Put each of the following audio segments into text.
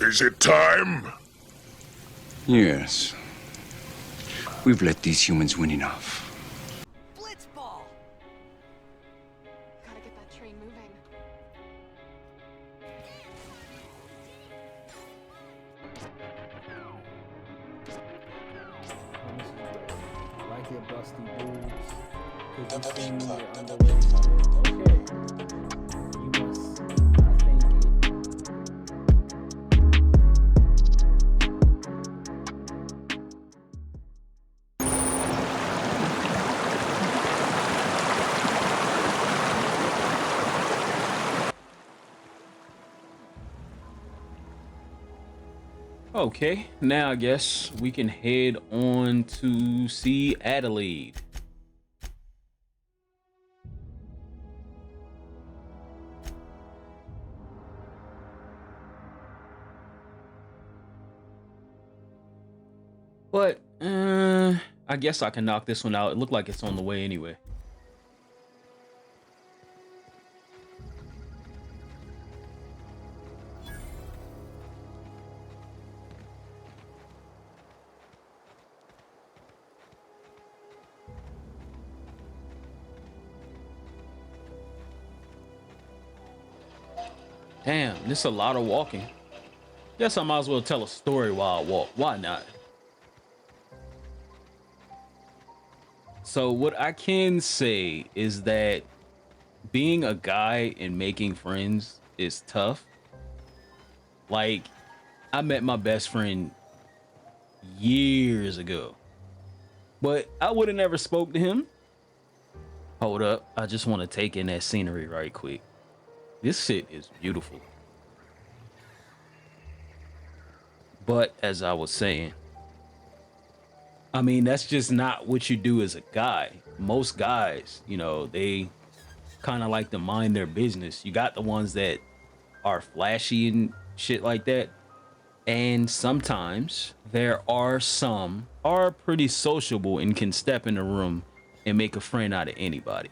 Is it time? Yes. We've let these humans win enough. Blitzball! Gotta get that train moving. I like your busty boobs. Cause you seen your underwear color. Okay. You must, I think Okay, now I guess we can head on to see Adelaide. But, I guess I can knock this one out. It looked like it's on the way anyway. Damn, this is a lot of walking. Guess I might as well tell a story while I walk. Why not? So what I can say is that being a guy and making friends is tough. Like, I met my best friend years ago, but I would have never spoke to him. Hold up, I just want to take in that scenery right quick. This shit is beautiful. But as I was saying, I mean, that's just not what you do as a guy. Most guys, you know, they kind of like to mind their business. You got the ones that are flashy and shit like that. And sometimes there are some are pretty sociable and can step in the room and make a friend out of anybody.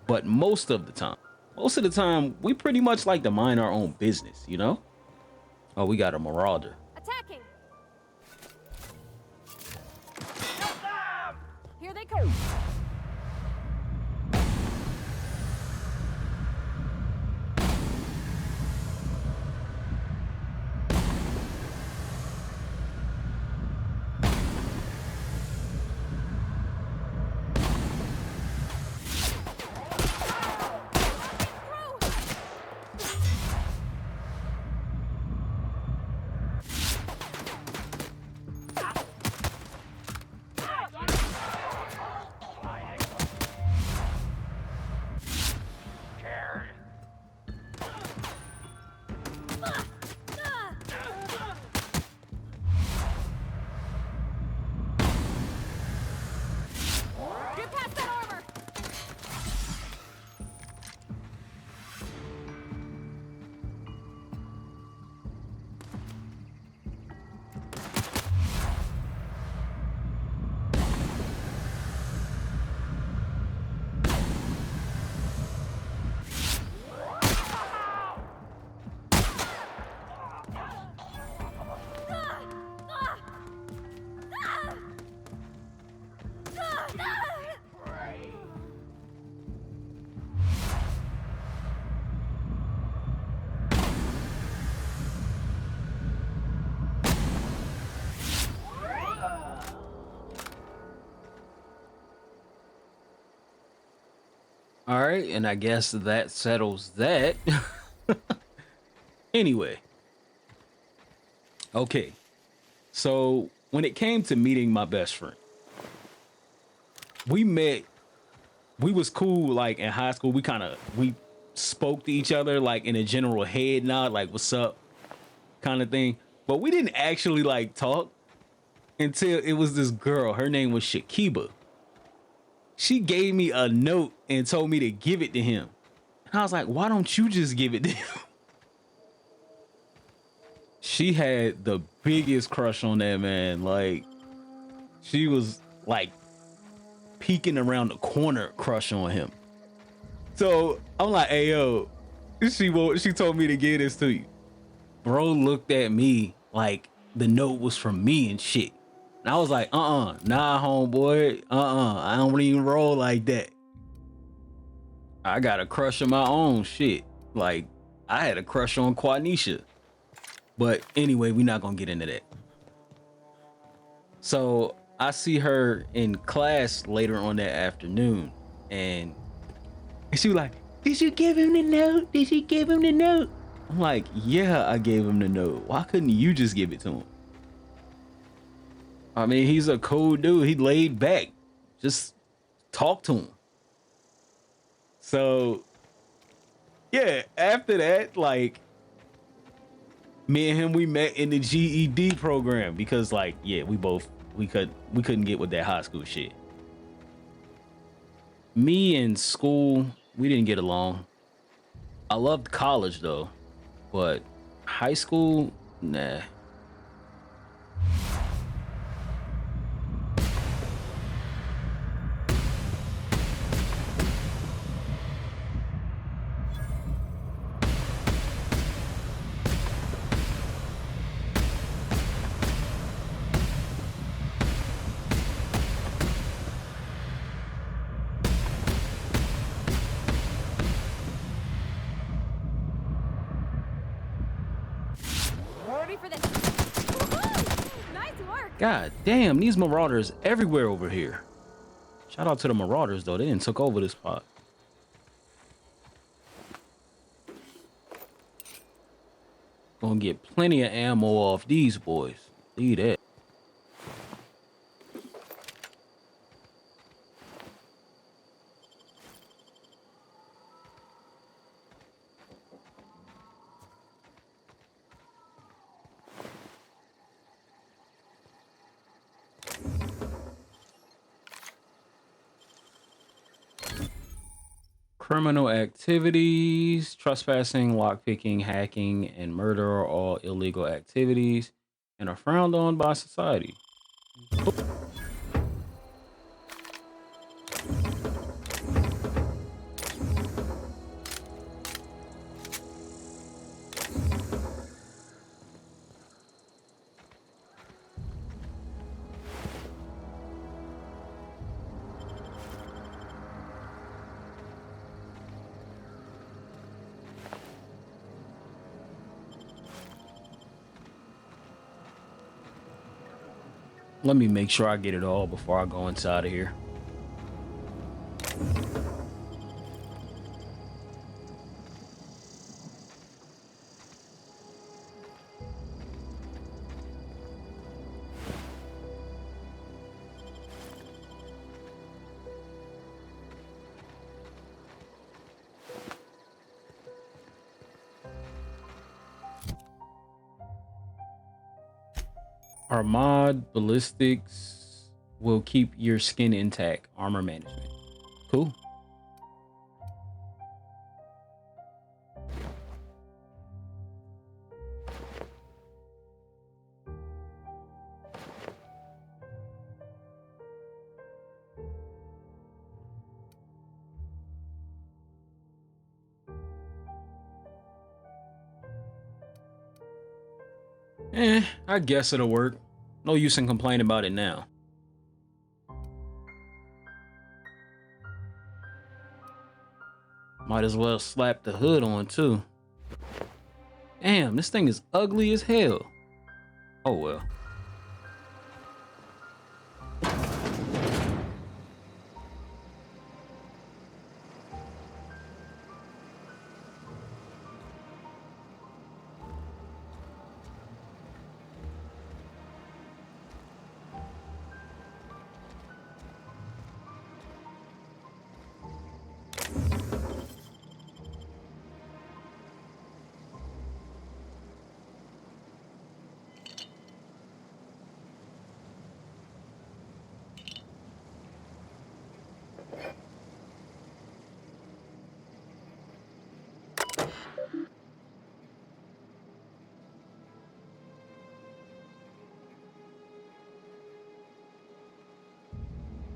But most of the time, we pretty much like to mind our own business, you know? Oh, we got a marauder. Attacking! Here they come! Get past that armor! All right, and I guess that settles that. Anyway. Okay. So, when it came to meeting my best friend, we was cool like in high school. We spoke to each other like in a general head nod, like what's up kind of thing. But we didn't actually like talk until it was this girl. Her name was Shakiba. She gave me a note and told me to give it to him. And I was like, why don't you just give it to him? She had the biggest crush on that man. Like, she was like peeking around the corner crush on him. So I'm like, hey yo, she told me to give this to you. bro looked at me like the note was from me and shit. And I was like, nah, homeboy, I don't even roll like that. I got a crush on my own shit. Like, I had a crush on Quanisha. But anyway, we're not gonna get into that. So I see her in class later on that afternoon, and she was like, "Did you give him the note? Did you give him the note?" I'm like, "Yeah, I gave him the note. Why couldn't you just give it to him?" I mean, he's a cool dude. He laid back. Just talk to him. So yeah, after that, like, me and him, we met in the GED program because, like, yeah, we couldn't get with that high school shit. Me in school, we didn't get along. I loved college though, but high school, nah. Ready for this. Woohoo! Nice work. God damn, these marauders everywhere over here. Shout out to the marauders though, they didn't took over this spot. Gonna get plenty of ammo off these boys. See that. Criminal activities, trespassing, lockpicking, hacking, and murder are all illegal activities and are frowned on by society. Let me make sure I get it all before I go inside of here. Armad ballistics will keep your skin intact. Armor management. Cool. I guess it'll work. No use in complaining about it now. Might as well slap the hood on too. Damn, this thing is ugly as hell. Oh well.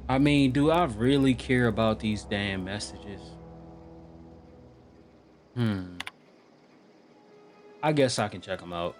I mean, do I really care about these damn messages? I guess I can check them out.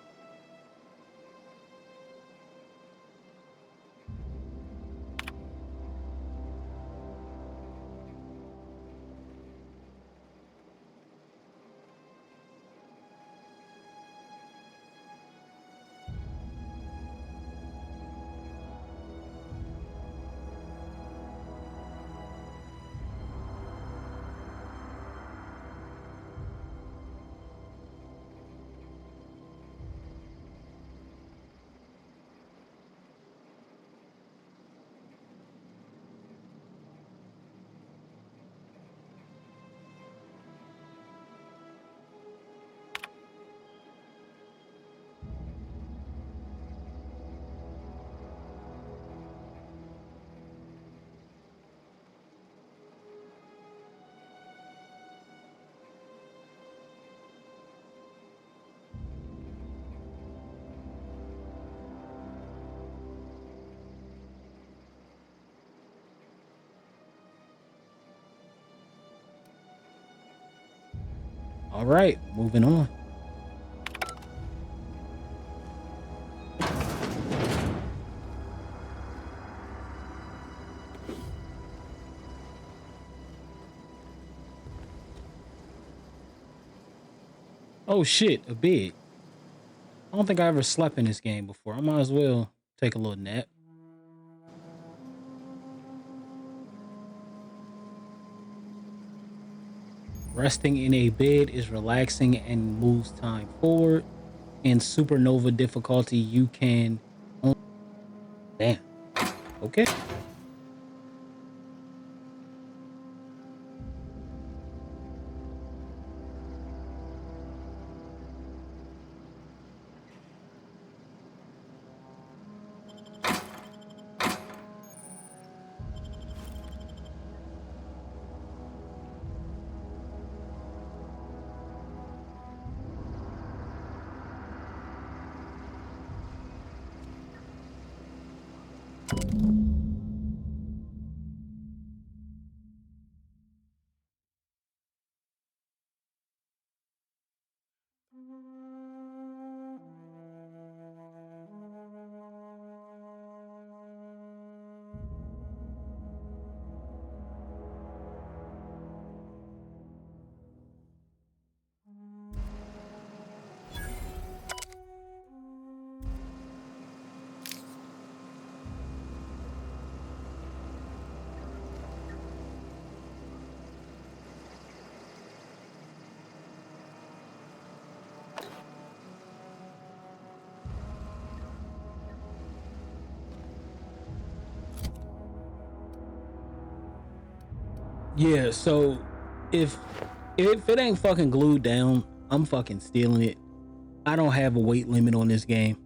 All right, moving on. Oh shit, a bed. I don't think I ever slept in this game before. I might as well take a little nap. Resting in a bed is relaxing and moves time forward. In supernova difficulty, you can only... Damn. Okay. Yeah, so if if it ain't fucking glued down, I'm fucking stealing it. I don't have a weight limit on this game.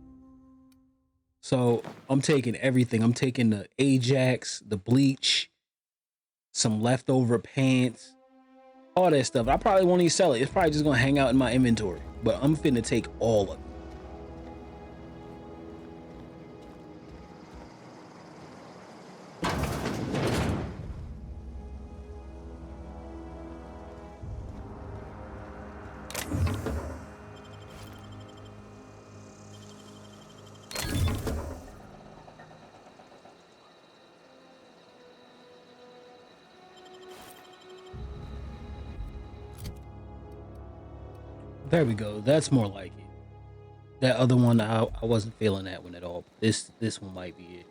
So I'm taking everything. I'm taking the Ajax, the bleach, some leftover pants, all that stuff. I probably won't even sell it. It's probably just gonna hang out in my inventory. But I'm finna take all of it. There we go. That's more like it. That other one, I wasn't feeling that one at all. This one might be it.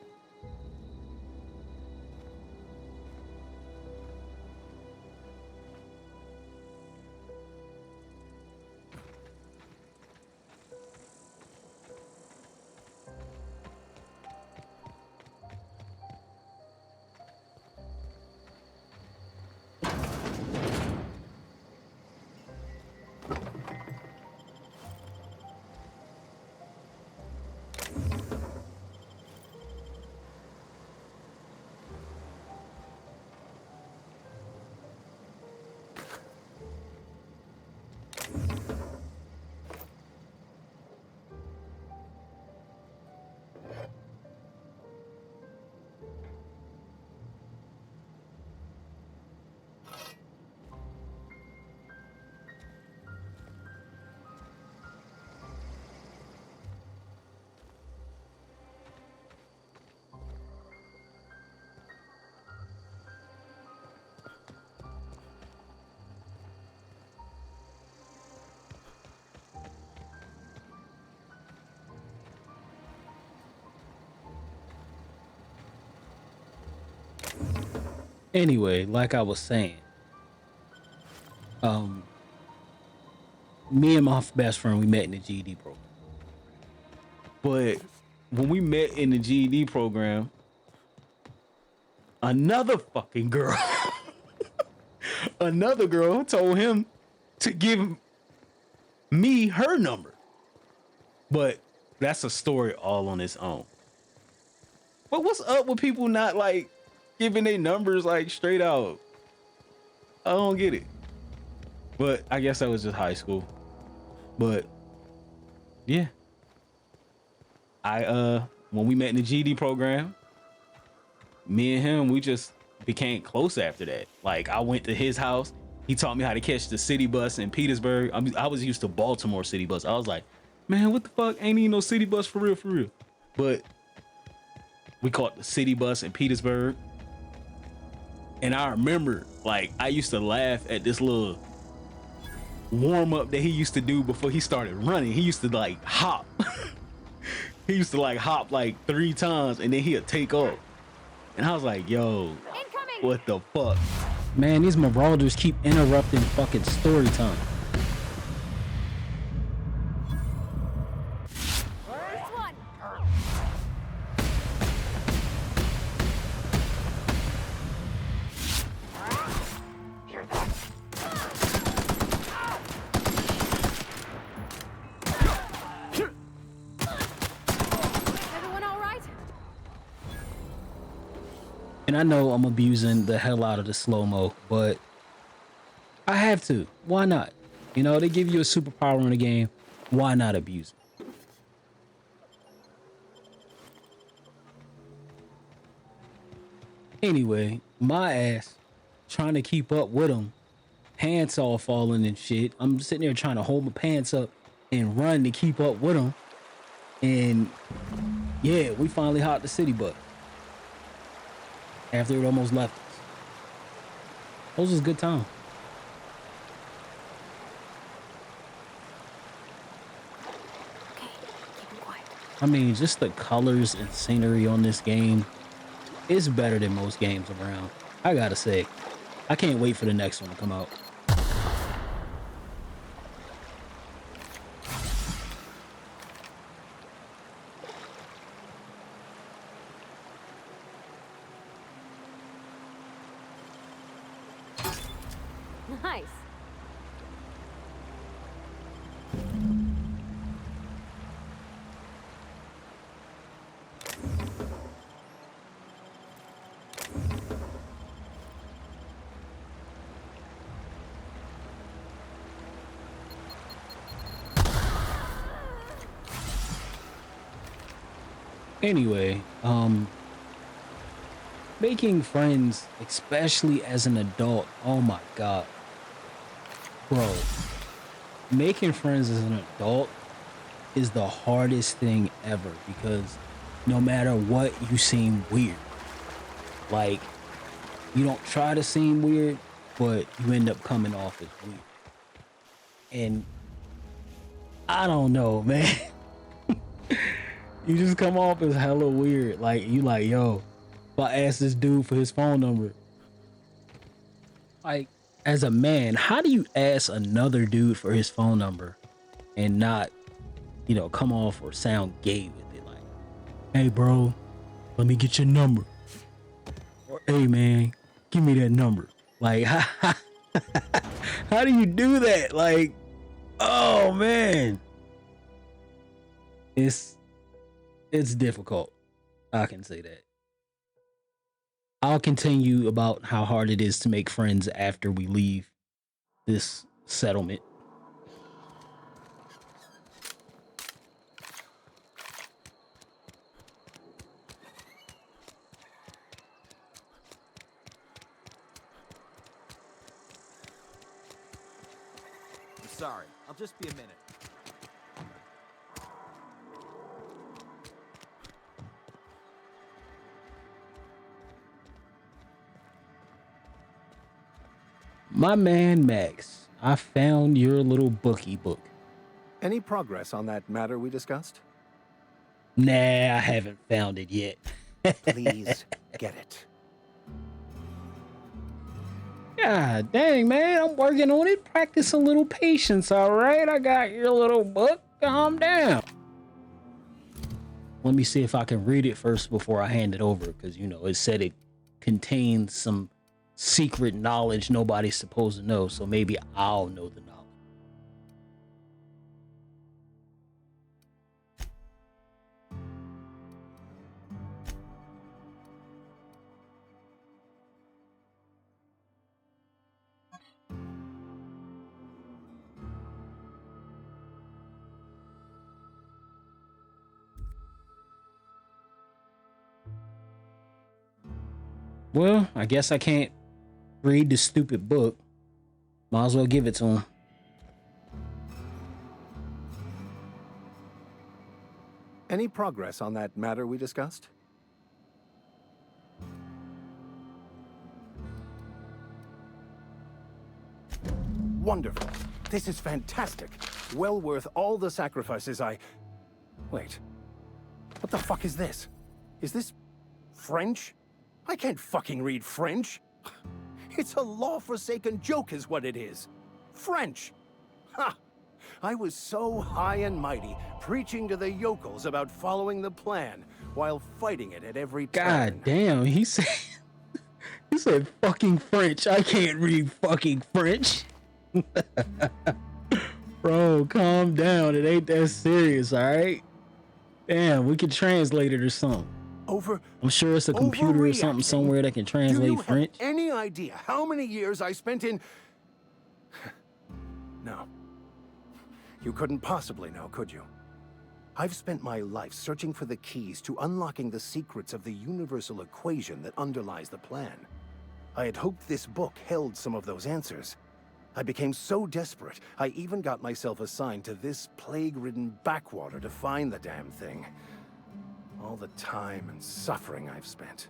Anyway, like I was saying, um, me and my best friend, we met in the GED program. But when we met in the GED program, another fucking girl, another girl told him to give me her number. But that's a story all on its own. But what's up with people not like giving their numbers like straight out? I don't get it. But I guess that was just high school. But yeah. When we met in the GD program, me and him, we just became close after that. Like I went to his house. He taught me how to catch the city bus in Petersburg. I was used to Baltimore city bus. I was like, man, what the fuck? Ain't even no city bus for real, for real. But we caught the city bus in Petersburg. And I remember, like, I used to laugh at this little warm up that he used to do before he started running. He used to like hop. He used to like hop like 3 times and then he'd take off. And I was like, yo, Incoming! what the fuck? Man, these marauders keep interrupting fucking story time. First one. Everyone all right? And I know I'm abusing the hell out of the slow-mo, but I have to. Why not? You know, they give you a superpower in the game. Why not abuse it? Anyway, my ass trying to keep up with them, pants all falling and shit. I'm sitting there trying to hold my pants up and run to keep up with them. And yeah, we finally hopped the city bus after it almost left us. Those was a good time. Okay, keep it quiet. I mean, just the colors and scenery on this game is better than most games around. I gotta say, I can't wait for the next one to come out. Nice. Anyway, making friends, especially as an adult, oh my god. Bro, making friends as an adult is the hardest thing ever because no matter what, you seem weird. Like, you don't try to seem weird, but you end up coming off as weird. And I don't know, man. You just come off as hella weird. Like, you like, yo, if I ask this dude for his phone number, like, as a man, how do you ask another dude for his phone number and not, you know, come off or sound gay with it? Like, hey, bro, let me get your number. Or, hey, man, give me that number. Like, how do you do that? Like, oh, man. It's difficult. I can say that. I'll continue about how hard it is to make friends after we leave this settlement. I'm sorry. I'll just be a minute. My man Max, I found your little bookie book. Any progress on that matter we discussed? Nah, I haven't found it yet. Please get it. God dang, man, I'm working on it. Practice a little patience, all right? I got your little book. Calm down. Let me see if I can read it first before I hand it over, because, you know, it said it contains some secret knowledge nobody's supposed to know, so maybe I'll know the knowledge. Well, I guess I can't read the stupid book. Might as well give it to him. Any progress on that matter we discussed? Wonderful. This is fantastic. Well worth all the sacrifices I... Wait. What the fuck is this? Is this French? I can't fucking read French. It's a law-forsaken joke is what it is. French. Ha! I was so high and mighty, preaching to the yokels about following the plan, while fighting it at every turn. God damn, he said fucking French. I can't read fucking French. Bro, calm down. It ain't that serious, all right? Damn, we can translate it or something. I'm sure it's a computer or something somewhere that can translate French. Do you have any idea how many years I spent in... No. You couldn't possibly know, could you? I've spent my life searching for the keys to unlocking the secrets of the universal equation that underlies the plan. I had hoped this book held some of those answers. I became so desperate, I even got myself assigned to this plague-ridden backwater to find the damn thing. All the time and suffering I've spent.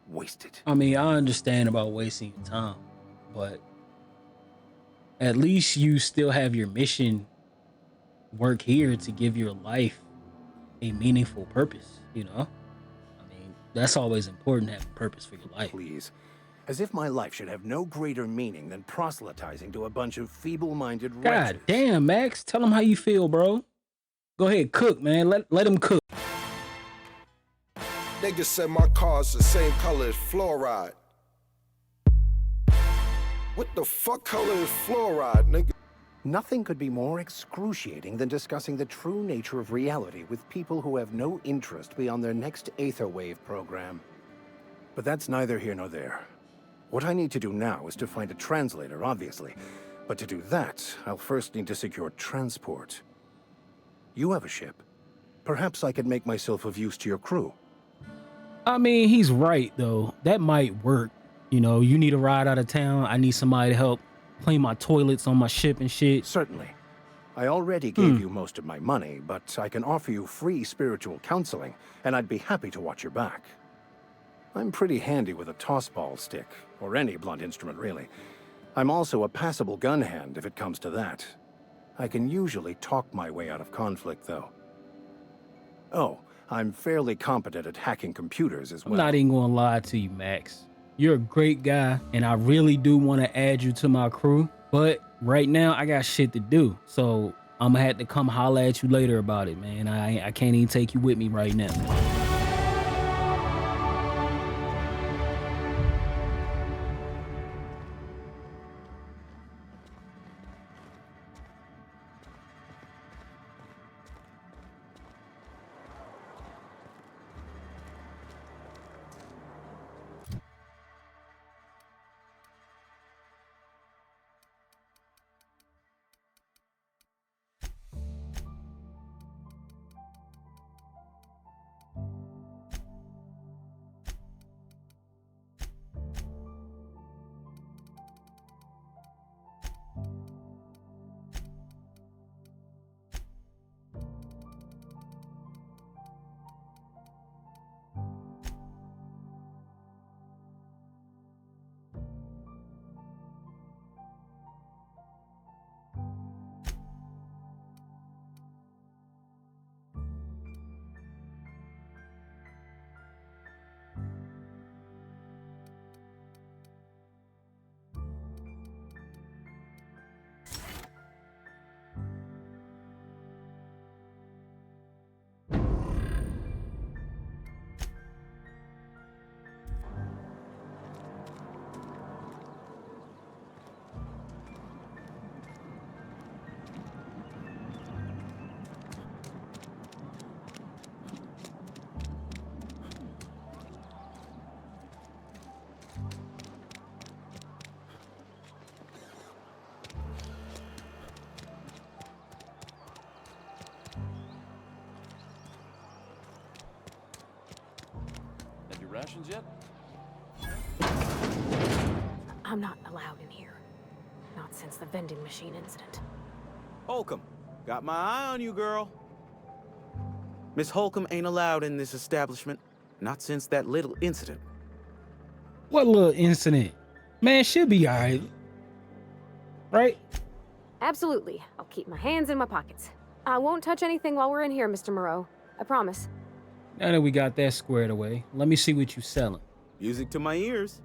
Wasted. I mean, I understand about wasting your time, but at least you still have your mission work here to give your life a meaningful purpose, you know? I mean, that's always important to have a purpose for your life. Please. As if my life should have no greater meaning than proselytizing to a bunch of feeble-minded wretches. God damn, Max. Tell them how you feel, bro. Go ahead, cook, man. Let him cook. Niggas said my car's the same color as fluoride. What the fuck color is fluoride, nigga? Nothing could be more excruciating than discussing the true nature of reality with people who have no interest beyond their next Aetherwave program. But that's neither here nor there. What I need to do now is to find a translator, obviously. But to do that, I'll first need to secure transport. You have a ship. Perhaps I could make myself of use to your crew. I mean, he's right, though. That might work. You know, you need a ride out of town. I need somebody to help clean my toilets on my ship and shit. Certainly. I already gave you most of my money, but I can offer you free spiritual counseling, and I'd be happy to watch your back. I'm pretty handy with a tossball stick, or any blunt instrument, really. I'm also a passable gun hand, if it comes to that. I can usually talk my way out of conflict, though. Oh, I'm fairly competent at hacking computers as well. I'm not even gonna lie to you, Max. You're a great guy, and I really do want to add you to my crew, but right now I got shit to do, so I'm gonna have to come holler at you later about it, man. I can't even take you with me right now. rations yet? I'm not allowed in here. Not since the vending machine incident. Holcomb, got my eye on you, girl. Miss Holcomb ain't allowed in this establishment. Not since that little incident. What little incident? Man, she'll be alright. Right? Absolutely. I'll keep my hands in my pockets. I won't touch anything while we're in here, Mr. Moreau. I promise. Now that we got that squared away, let me see what you selling. Music to my ears.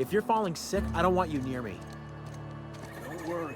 If you're falling sick, I don't want you near me. Don't worry.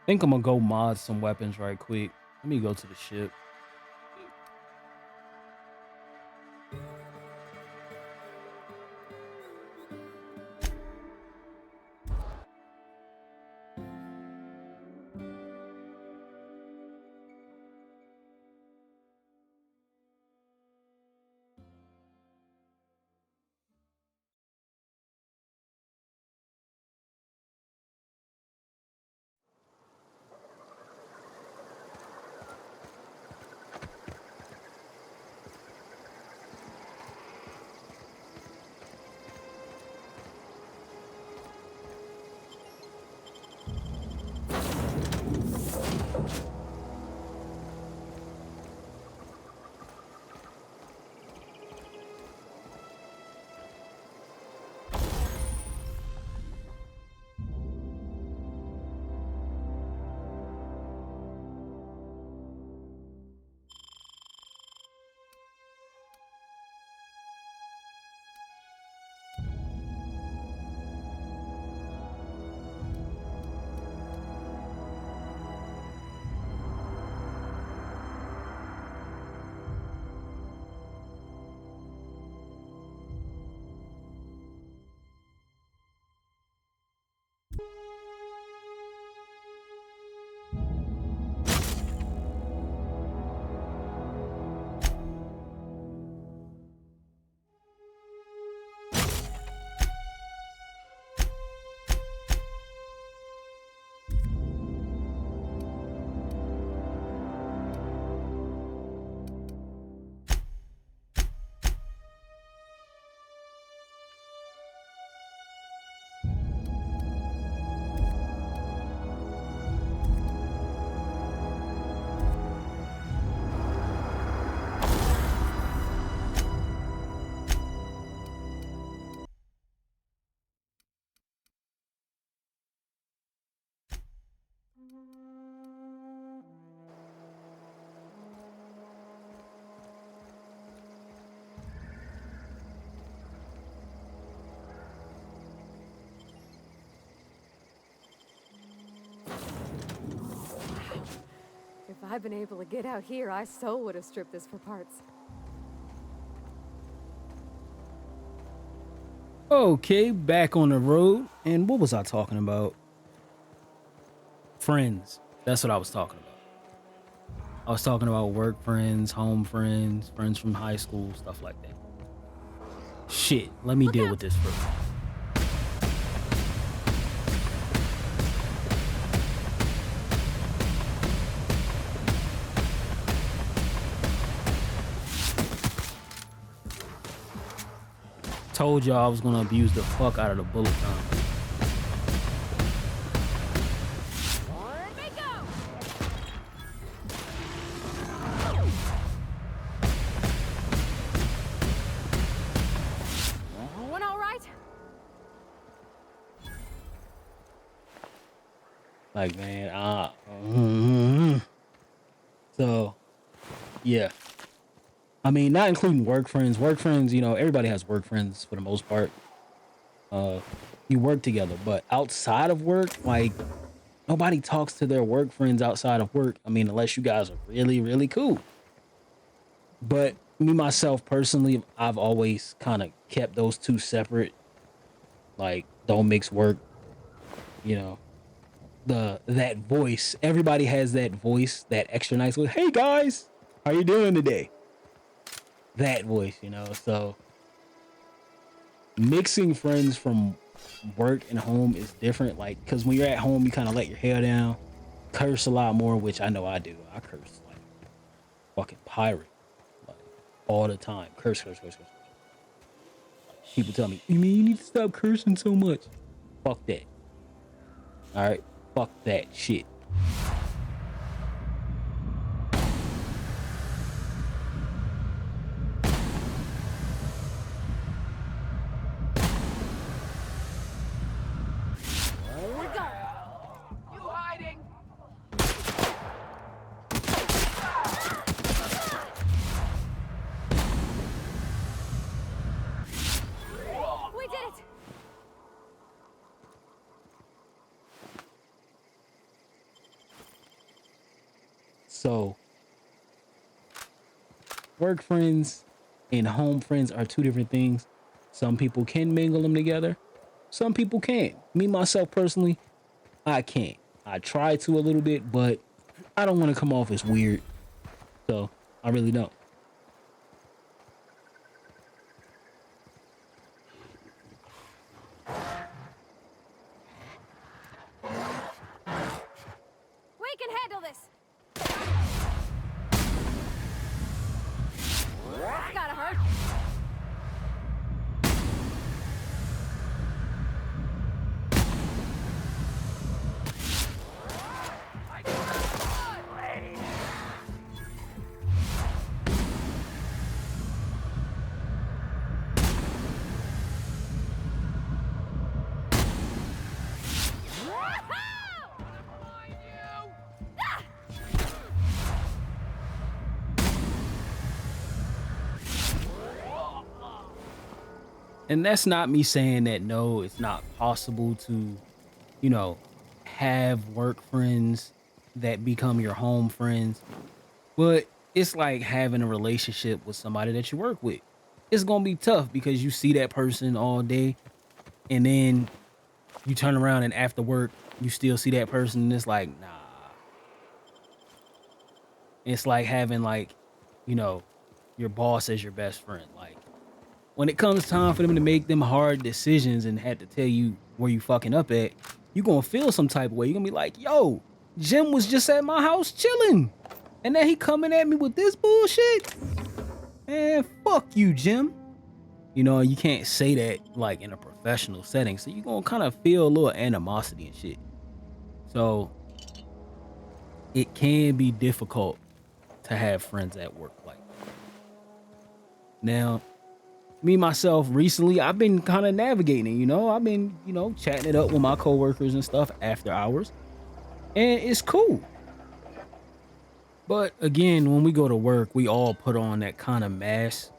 Think I'm gonna go mod some weapons right quick. Let me go to the ship. I'd been able to get out here, I so would have stripped this for parts. Okay, back on the road. And what was I talking about? Friends. That's what I was talking about. I was talking about work friends, home friends, friends from high school, stuff like that. Shit, let me deal with this first. Told y'all I was gonna abuse the fuck out of the bullet time. Went all right? Like, man, so, yeah. I mean, not including work friends. Work friends, you know, everybody has work friends for the most part. You work together, but outside of work, like, nobody talks to their work friends outside of work. I mean, unless you guys are really, really cool. But me, myself, personally, I've always kind of kept those two separate. Like, don't mix work, you know. That voice, everybody has that voice, that extra nice voice. Hey guys, how you doing today? That voice, you know. So mixing friends from work and home is different. Like, because when you're at home, you kind of let your hair down, curse a lot more, which I know I do. I curse like fucking pirate, like all the time. Curse. People tell me, you mean you need to stop cursing so much? Fuck that. All right. Fuck that shit. We go. You hiding? We did it. So, work friends and home friends are two different things. Some people can mingle them together. Some people can't. Me, myself, personally, I can't. I try to a little bit, but I don't want to come off as weird. So, I really don't. We can handle this. That's gotta hurt. And that's not me saying that no, it's not possible to, you know, have work friends that become your home friends. But it's like having a relationship with somebody that you work with. It's gonna be tough because you see that person all day, and then you turn around and after work you still see that person, and it's like, nah. It's like having, like, you know, your boss as your best friend. Like, when it comes time for them to make them hard decisions and had to tell you where you fucking up at, you gonna feel some type of way. You're gonna be like, yo, Jim was just at my house chilling, and then he coming at me with this bullshit? Man, fuck you, Jim. You know, you can't say that like in a professional setting, so you're gonna kind of feel a little animosity and shit. So it can be difficult to have friends at work like that. Now, me myself recently, I've been kind of navigating, you know, I've been, you know, chatting it up with my coworkers and stuff after hours, and it's cool. But again, when we go to work, we all put on that kind of mask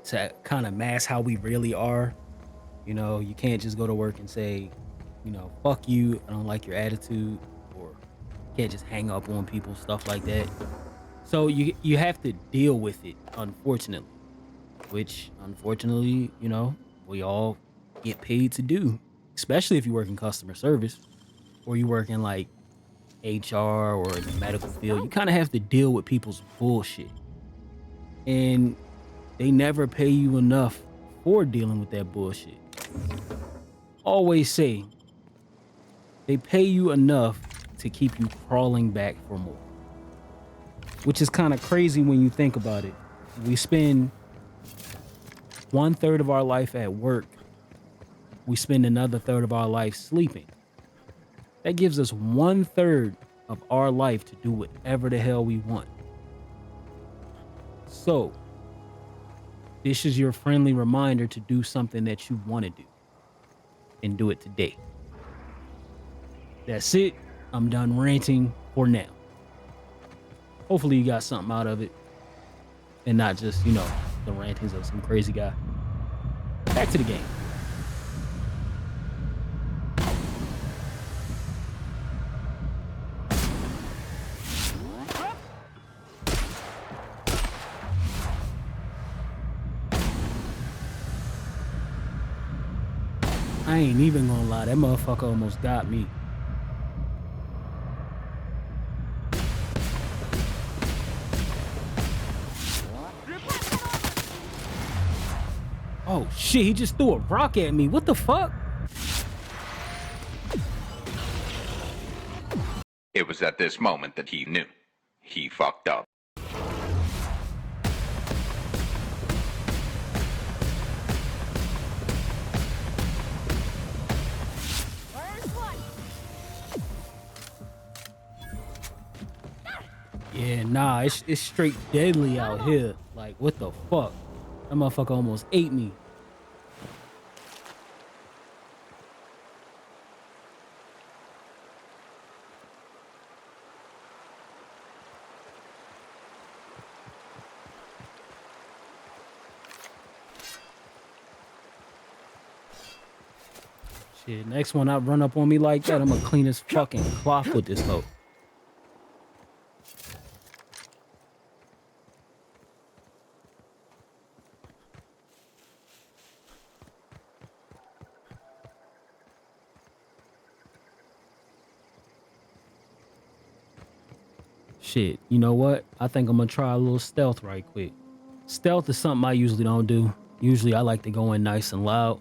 to kind of mask how we really are. You know, you can't just go to work and say, you know, fuck you, I don't like your attitude, or Can't just hang up on people, stuff like that. So you have to deal with it, unfortunately. Which, unfortunately, you know, we all get paid to do. Especially if you work in customer service or you work in like HR or in the medical field. You kind of have to deal with people's bullshit. And they never pay you enough for dealing with that bullshit. Always say they pay you enough to keep you crawling back for more. Which is kind of crazy when you think about it. We spend 1/3 of our life at work. We spend another third of our life sleeping. That gives us 1/3 of our life to do whatever the hell we want. So, this is your friendly reminder to do something that you want to do. And do it today. That's it. I'm done ranting for now. Hopefully you got something out of it. And not just, you know, the rantings of some crazy guy. Back to the game. I ain't even gonna lie, that motherfucker almost got me. Oh shit, he just threw a rock at me. What the fuck? It was at this moment that he knew. He fucked up. Yeah, nah, it's straight deadly out here. Like, what the fuck? That motherfucker almost ate me. Shit, next one I run up on me like that, I'm gonna clean his fucking cloth with this hoe. Shit, you know what? I think I'm gonna try a little stealth right quick. Stealth is something I usually don't do. Usually I like to go in nice and loud.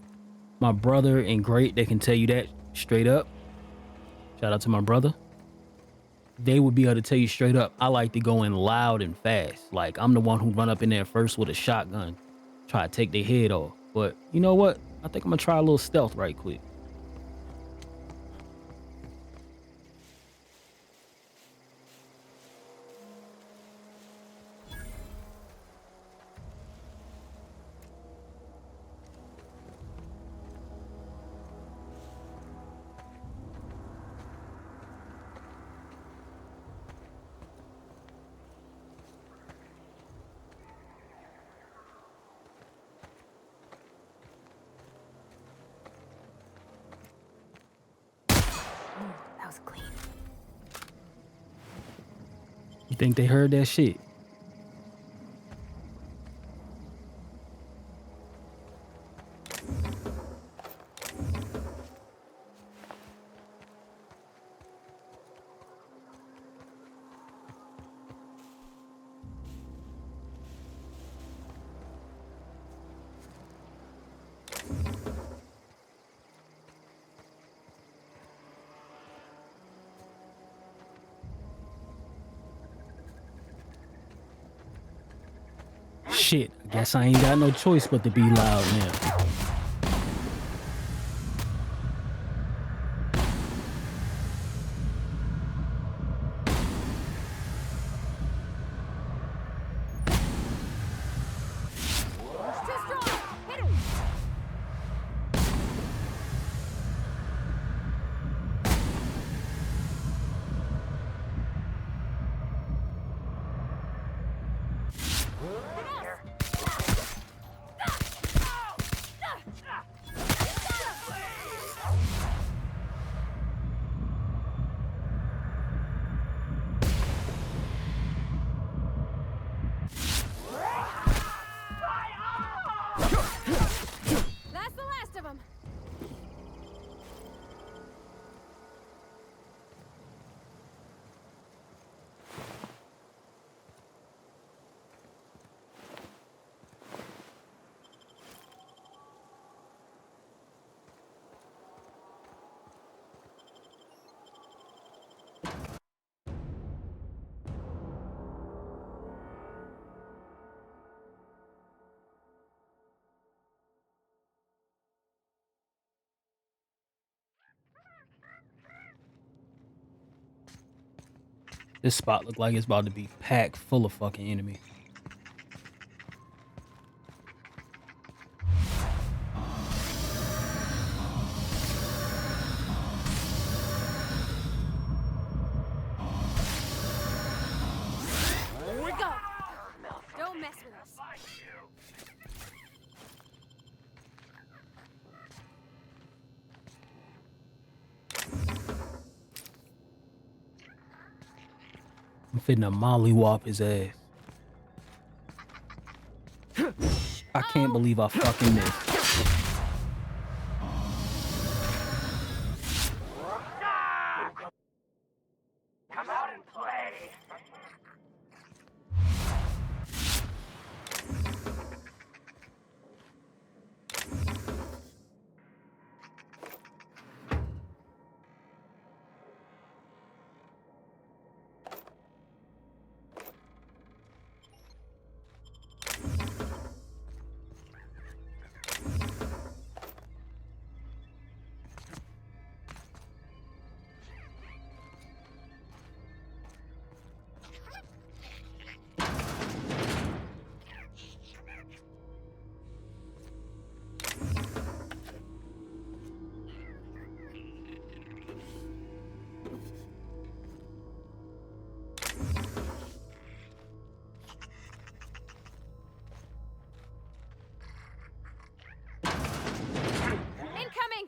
My brother and Great, they can tell you that straight up. Shout out to my brother. They would be able to tell you straight up, I like to go in loud and fast. Like, I'm the one who run up in there first with a shotgun, try to take their head off. But you know what? I think I'm gonna try a little stealth right quick. That was clean. You think they heard that shit? Shit, I guess I ain't got no choice but to be loud now. This spot look like it's about to be packed full of fucking enemy. Here we go. Don't mess with us. I'm finna mollywop his ass. I can't believe I fucking missed. Come out and play. Incoming!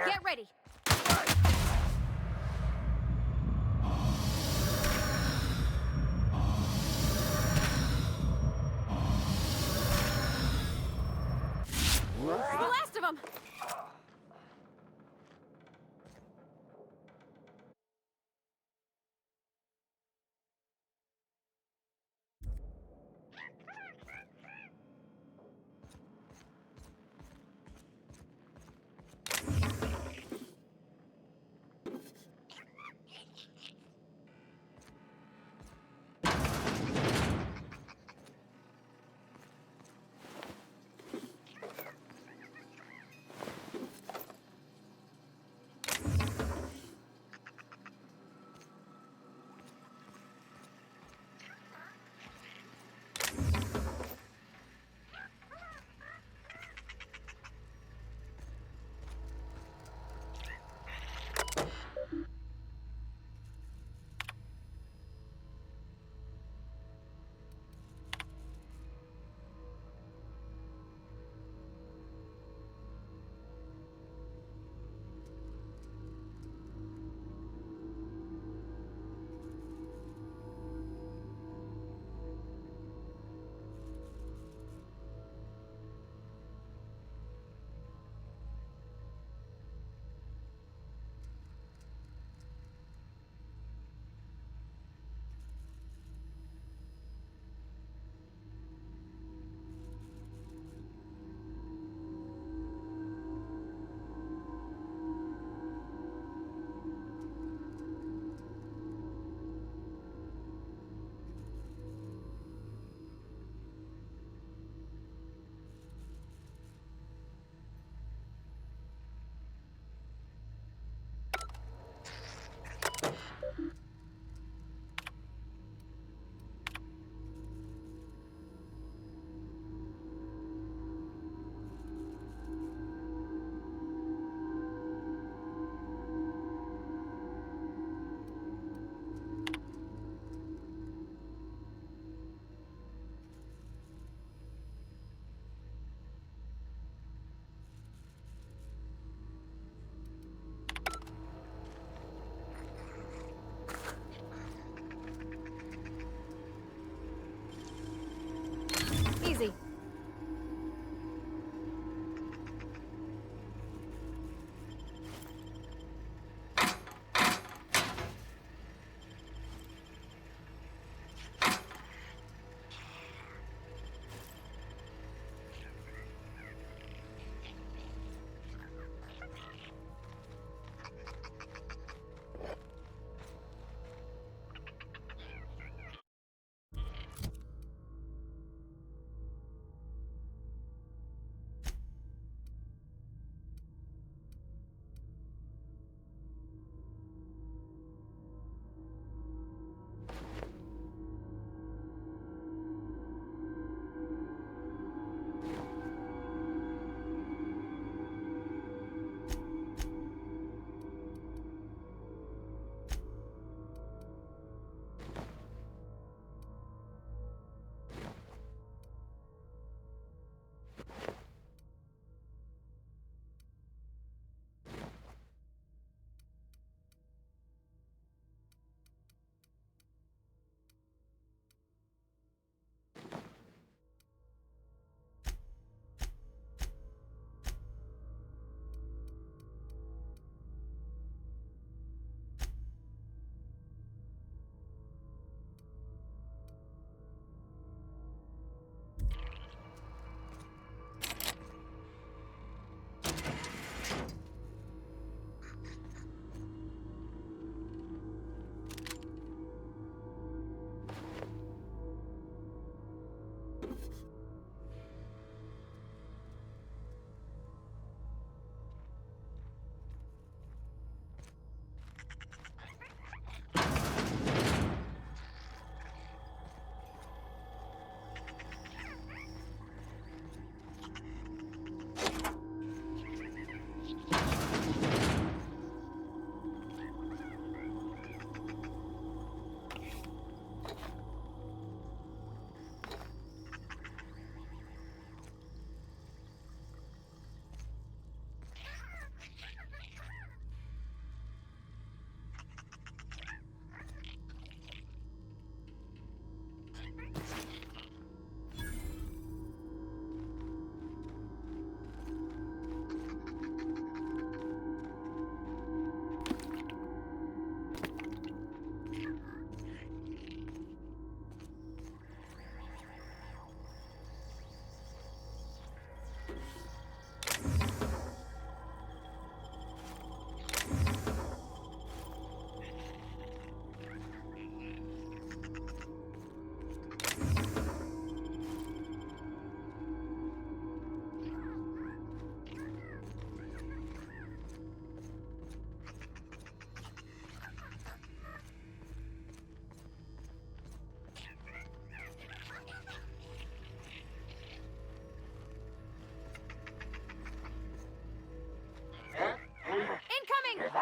Get ready. The last of them.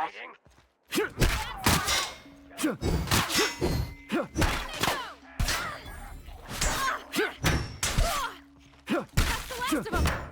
fighting? That's the last of them!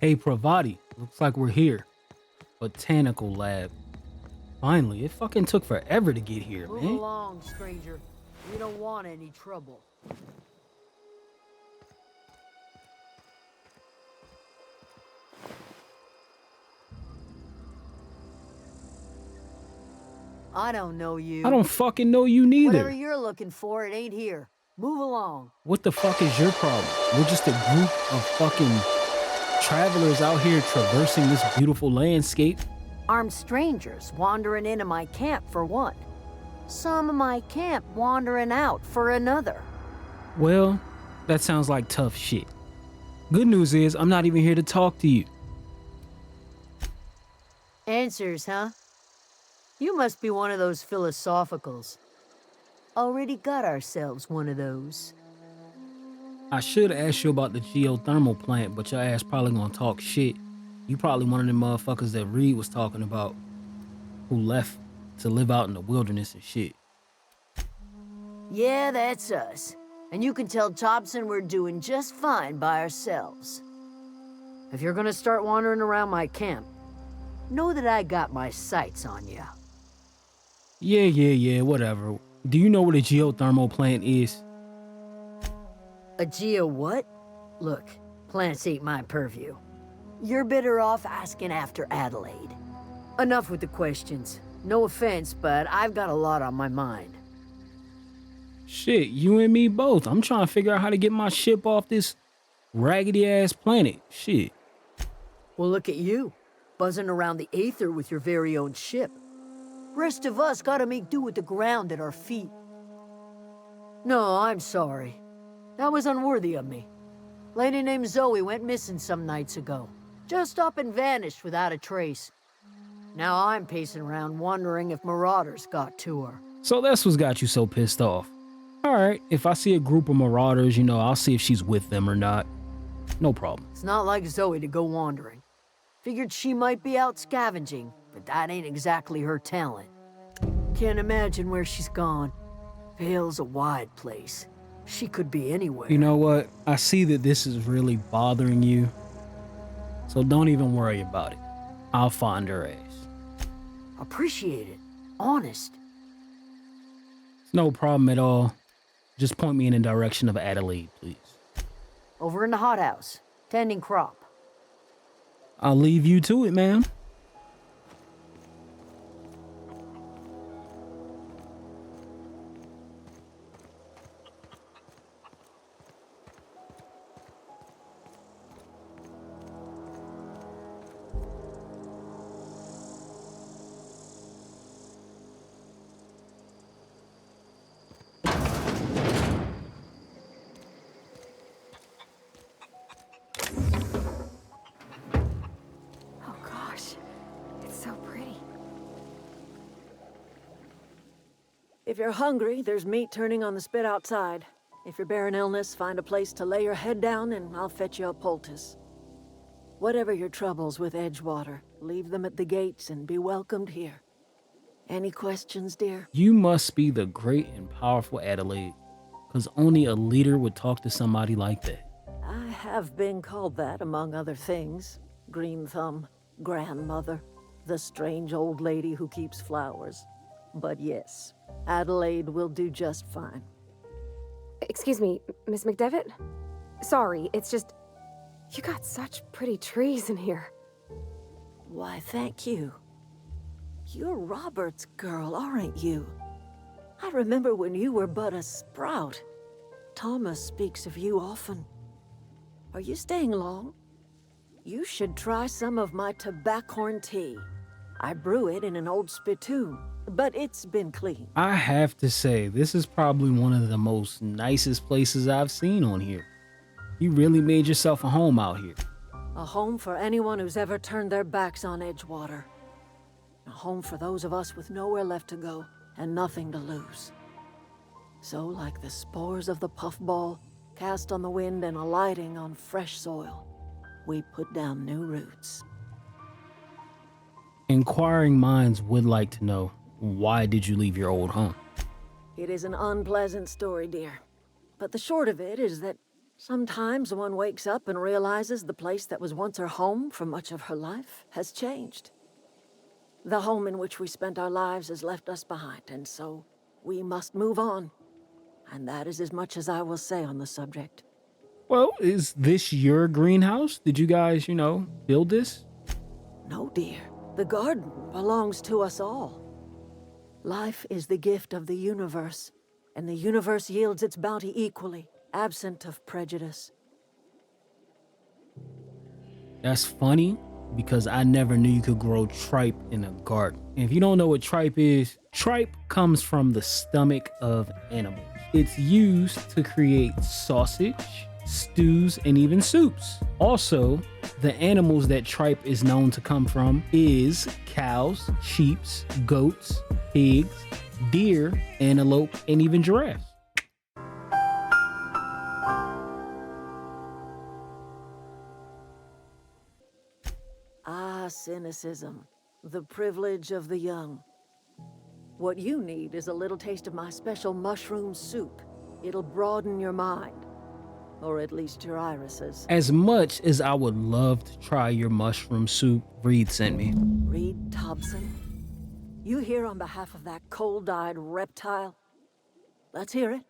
Hey, Pravati, looks like we're here. Botanical lab. Finally, it fucking took forever to get here, Move man. along, stranger. We don't want any trouble. I don't know you. I don't fucking know you neither. Whatever you're looking for, it ain't here. Move along. What the fuck is your problem? We're just a group of fucking travelers out here traversing this beautiful landscape. Armed strangers wandering into my camp for one. Some of my camp wandering out for another. Well, that sounds like tough shit. Good news is I'm not even here to talk to you. Answers, huh? You must be one of those philosophicals. Already got ourselves one of those. I should ask you about the geothermal plant, but your ass probably gonna talk shit. You probably one of them motherfuckers that Reed was talking about, who left to live out in the wilderness and shit. Yeah, that's us. And you can tell Thompson we're doing just fine by ourselves. If you're gonna start wandering around my camp, know that I got my sights on you. Yeah, whatever. Do you know what a geothermal plant is? A geo what? Look, plants ain't my purview. You're better off asking after Adelaide. Enough with the questions. No offense, but I've got a lot on my mind. Shit, you and me both. I'm trying to figure out how to get my ship off this raggedy-ass planet. Shit. Well, look at you, buzzing around the aether with your very own ship. Rest of us gotta make do with the ground at our feet. No, I'm sorry. That was unworthy of me. Lady named Zoe went missing some nights ago. Just up and vanished without a trace. Now I'm pacing around wondering if marauders got to her. So that's what's got you so pissed off. All right, if I see a group of marauders, you know, I'll see if she's with them or not. No problem. It's not like Zoe to go wandering. Figured she might be out scavenging, but that ain't exactly her talent. Can't imagine where she's gone. Vale's a wide place. She could be anywhere. You know what? I see that this is really bothering you. So don't even worry about it. I'll find her ass. Appreciate it. Honest. It's no problem at all. Just point me in the direction of Adelaide, please. Over in the hothouse, tending crop. I'll leave you to it, ma'am. Oh gosh, it's so pretty. If you're hungry, there's meat turning on the spit outside. If you're bearing illness, find a place to lay your head down and I'll fetch you a poultice. Whatever your troubles with Edgewater, leave them at the gates and be welcomed here. Any questions, dear? You must be the great and powerful Adelaide, because only a leader would talk to somebody like that. I have been called that, among other things. Green Thumb, grandmother, the strange old lady who keeps flowers. But yes, Adelaide will do just fine. Excuse me, Miss McDevitt? Sorry, it's just... You got such pretty trees in here. Why, thank you. You're Robert's girl, aren't you? I remember when you were but a sprout. Thomas speaks of you often. Are you staying long? You should try some of my tobaccorn tea. I brew it in an old spittoon, but it's been cleaned. I have to say, this is probably one of the most nicest places I've seen on here. You really made yourself a home out here. A home for anyone who's ever turned their backs on Edgewater. A home for those of us with nowhere left to go and nothing to lose. So, like the spores of the puffball, cast on the wind and alighting on fresh soil, we put down new roots. Inquiring minds would like to know, why did you leave your old home? It is an unpleasant story, dear. But the short of it is that sometimes one wakes up and realizes the place that was once her home for much of her life has changed. The home in which we spent our lives has left us behind, and so we must move on. And that is as much as I will say on the subject. Well, is this your greenhouse? Did you guys, build this? No, dear. The garden belongs to us all. Life is the gift of the universe, and the universe yields its bounty equally, absent of prejudice. That's funny, because I never knew you could grow tripe in a garden. And if you don't know what tripe is, tripe comes from the stomach of animals. It's used to create sausage, stews, and even soups. Also, the animals that tripe is known to come from is cows, sheep, goats, pigs, deer, antelope, and even giraffes. Ah, cynicism, the privilege of the young. What you need is a little taste of my special mushroom soup. It'll broaden your mind. Or at least your irises. As much as I would love to try your mushroom soup Reed sent me. Reed Thompson? You here on behalf of that cold-eyed reptile? Let's hear it.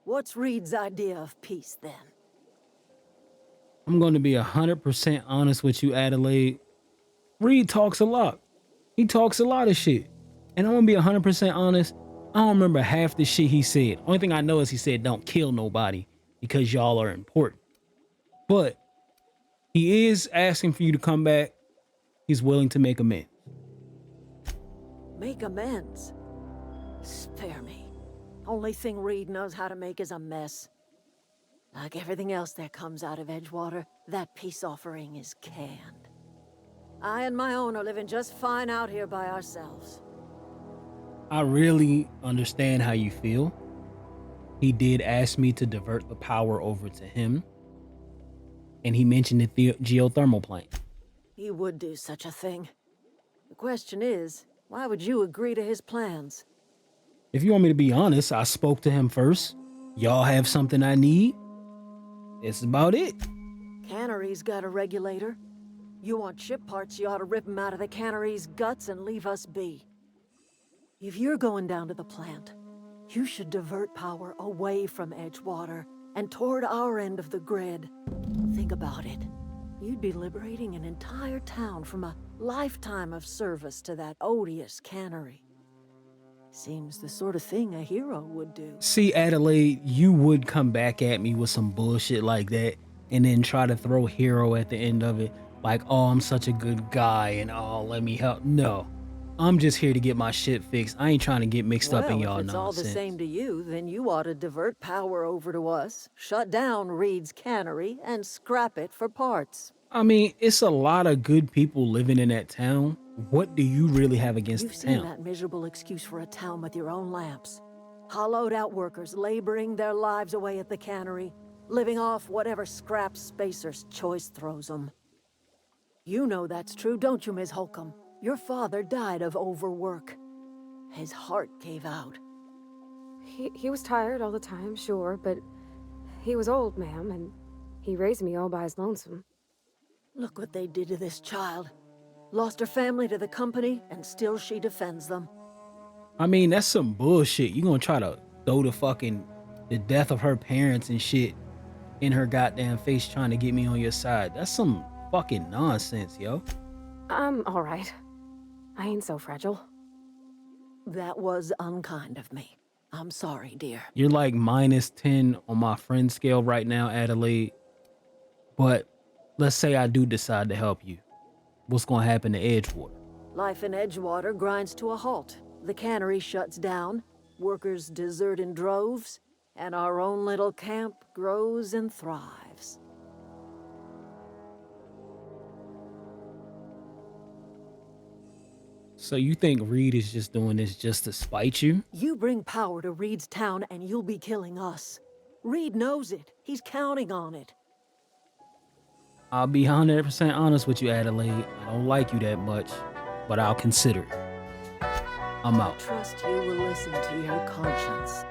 What's Reed's idea of peace, then? I'm going to be 100% honest with you, Adelaide. Reed talks a lot. He talks a lot of shit. And I'm going to be 100% honest. I don't remember half the shit he said. Only thing I know is he said don't kill nobody because y'all are important. But he is asking for you to come back. He's willing to make amends. Make amends? Spare me. Only thing Reed knows how to make is a mess. Like everything else that comes out of Edgewater, that peace offering is canned. I and my own are living just fine out here by ourselves. I really understand how you feel. He did ask me to divert the power over to him. And he mentioned the geothermal plant. He would do such a thing. The question is, why would you agree to his plans? If you want me to be honest, I spoke to him first. Y'all have something I need? That's about it. Cannery's got a regulator. You want ship parts, you ought to rip him out of the cannery's guts and leave us be. If you're going down to the plant, you should divert power away from Edgewater and toward our end of the grid. Think about it. You'd be liberating an entire town from a lifetime of service to that odious cannery. Seems the sort of thing a hero would do. See, Adelaide, you would come back at me with some bullshit like that and then try to throw hero at the end of it. Like, oh, I'm such a good guy and oh, let me help. No, I'm just here to get my shit fixed. I ain't trying to get mixed up in y'all nonsense. If it's all the same to you, then you ought to divert power over to us, shut down Reed's cannery, and scrap it for parts. I mean, it's a lot of good people living in that town. What do you really have against the town? You've seen that miserable excuse for a town with your own lamps. Hollowed out workers laboring their lives away at the cannery, living off whatever scraps Spacer's choice throws them. You know that's true, don't you, Ms. Holcomb? Your father died of overwork. His heart gave out. He was tired all the time, sure, but he was old, ma'am, and he raised me all by his lonesome. Look what they did to this child. Lost her family to the company, and still she defends them. I mean, that's some bullshit. You gonna try to throw the death of her parents and shit in her goddamn face trying to get me on your side. That's some fucking nonsense, yo. I'm all right. I ain't so fragile. That was unkind of me. I'm sorry, dear. You're like -10 on my friend scale right now, Adelaide. But let's say I do decide to help you. What's gonna happen to Edgewater? Life in Edgewater grinds to a halt. The cannery shuts down, workers desert in droves, and our own little camp grows and thrives. So you think Reed is just doing this just to spite you? You bring power to Reed's town and you'll be killing us. Reed knows it. He's counting on it. I'll be 100% honest with you, Adelaide. I don't like you that much, but I'll consider it. I'm out. I trust you will listen to your conscience.